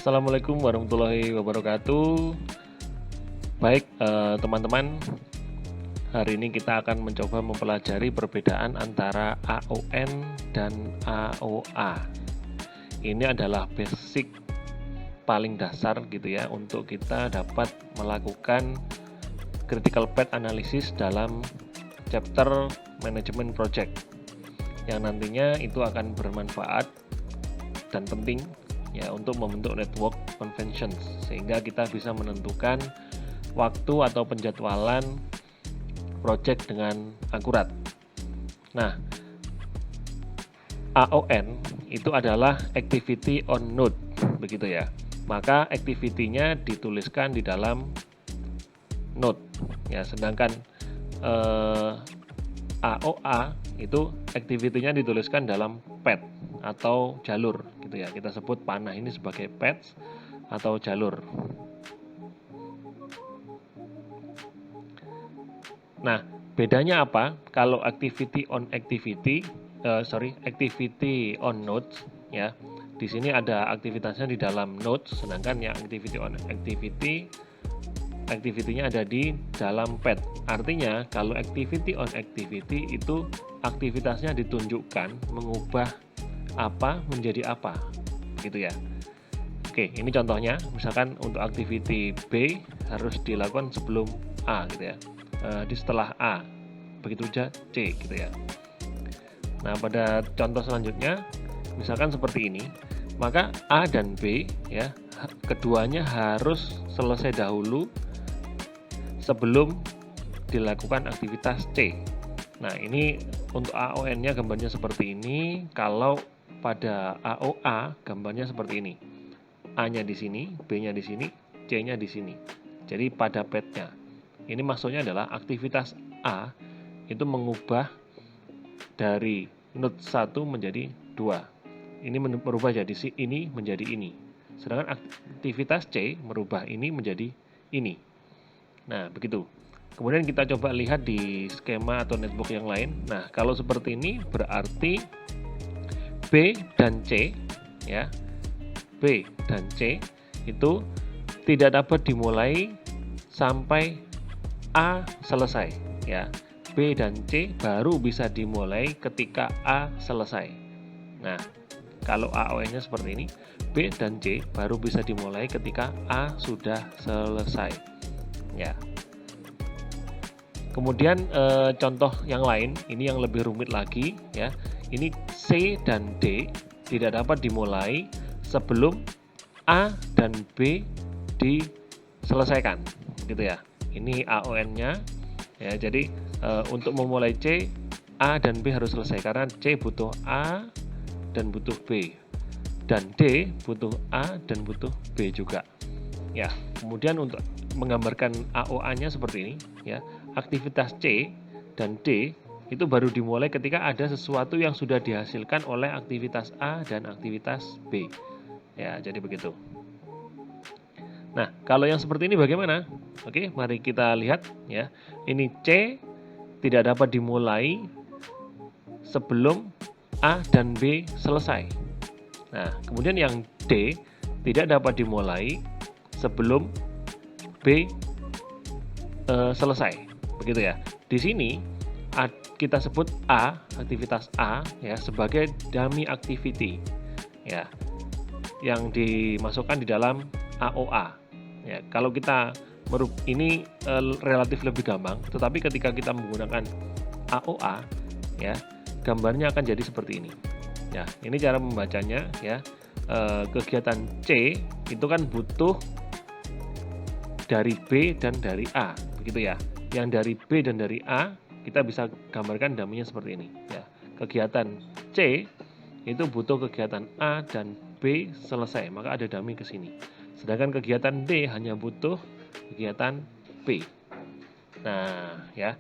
Assalamualaikum warahmatullahi wabarakatuh. Baik, teman-teman, hari ini kita akan mencoba mempelajari perbedaan antara AON dan AOA. Ini adalah basic paling dasar gitu ya untuk kita dapat melakukan critical path analysis dalam chapter manajemen project yang nantinya itu akan bermanfaat dan penting ya untuk membentuk network conventions sehingga kita bisa menentukan waktu atau penjadwalan project dengan akurat. Nah, AON itu adalah activity on node begitu ya. Maka activity-nya dituliskan di dalam node ya, sedangkan AOA itu activity-nya dituliskan dalam path atau jalur gitu ya. Kita sebut panah ini sebagai path atau jalur. Nah, bedanya apa? Kalau activity on nodes ya. Di sini ada aktivitasnya di dalam nodes, sedangkan yang activity on activity-nya ada di dalam path. Artinya, kalau activity on activity itu aktivitasnya ditunjukkan mengubah apa menjadi apa, gitu ya. Oke, ini contohnya. Misalkan untuk activity B harus dilakukan sebelum A, gitu ya. Di setelah A, begitu saja C, gitu ya. Nah, pada contoh selanjutnya, misalkan seperti ini, maka A dan B, ya, keduanya harus selesai dahulu sebelum dilakukan aktivitas C. Nah, ini untuk AON-nya gambarnya seperti ini. Kalau pada AOA gambarnya seperti ini. A-nya di sini, B-nya di sini, C-nya di sini. Jadi pada path-nya. Ini maksudnya adalah aktivitas A itu mengubah dari node 1 menjadi 2. Ini merubah jadi ini menjadi ini. Sedangkan aktivitas C merubah ini menjadi ini. Nah, begitu. Kemudian kita coba lihat di skema atau network yang lain. Nah, kalau seperti ini berarti B dan C ya. B dan C itu tidak dapat dimulai sampai A selesai ya. B dan C baru bisa dimulai ketika A selesai. Nah, kalau AON-nya seperti ini, B dan C baru bisa dimulai ketika A sudah selesai. Ya. Kemudian contoh yang lain, ini yang lebih rumit lagi ya. Ini C dan D tidak dapat dimulai sebelum A dan B diselesaikan, gitu ya. Ini AON-nya ya. Jadi untuk memulai C, A dan B harus selesai karena C butuh A dan butuh B, dan D butuh A dan butuh B juga. Ya, kemudian untuk menggambarkan AOA-nya seperti ini ya. Aktivitas C dan D itu baru dimulai ketika ada sesuatu yang sudah dihasilkan oleh aktivitas A dan aktivitas B. Ya, jadi begitu. Nah, kalau yang seperti ini bagaimana? Oke, mari kita lihat ya. Ini C tidak dapat dimulai sebelum A dan B selesai. Nah, kemudian yang D tidak dapat dimulai sebelum B selesai. Begitu ya. Di sini kita sebut A, aktivitas A ya, sebagai dummy activity ya, yang dimasukkan di dalam AOA ya. Kalau kita ini relatif lebih gampang, tetapi ketika kita menggunakan AOA ya, gambarnya akan jadi seperti ini ya. Ini cara membacanya ya. Kegiatan C itu kan butuh dari B dan dari A, begitu ya. Yang dari B dan dari A kita bisa gambarkan dummy-nya seperti ini ya. Kegiatan C itu butuh kegiatan A dan B selesai, maka ada dummy ke sini. Sedangkan kegiatan D hanya butuh kegiatan B. Nah, ya,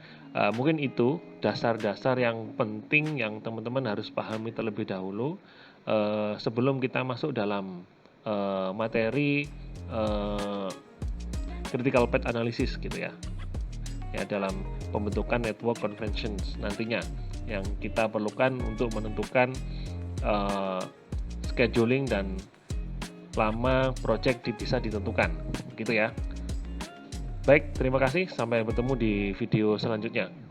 mungkin itu dasar-dasar yang penting yang teman-teman harus pahami terlebih dahulu sebelum kita masuk dalam materi critical path analysis gitu ya. Ya, dalam pembentukan network conventions nantinya yang kita perlukan untuk menentukan scheduling dan lama project bisa ditentukan, gitu ya. Baik, terima kasih. Sampai bertemu di video selanjutnya.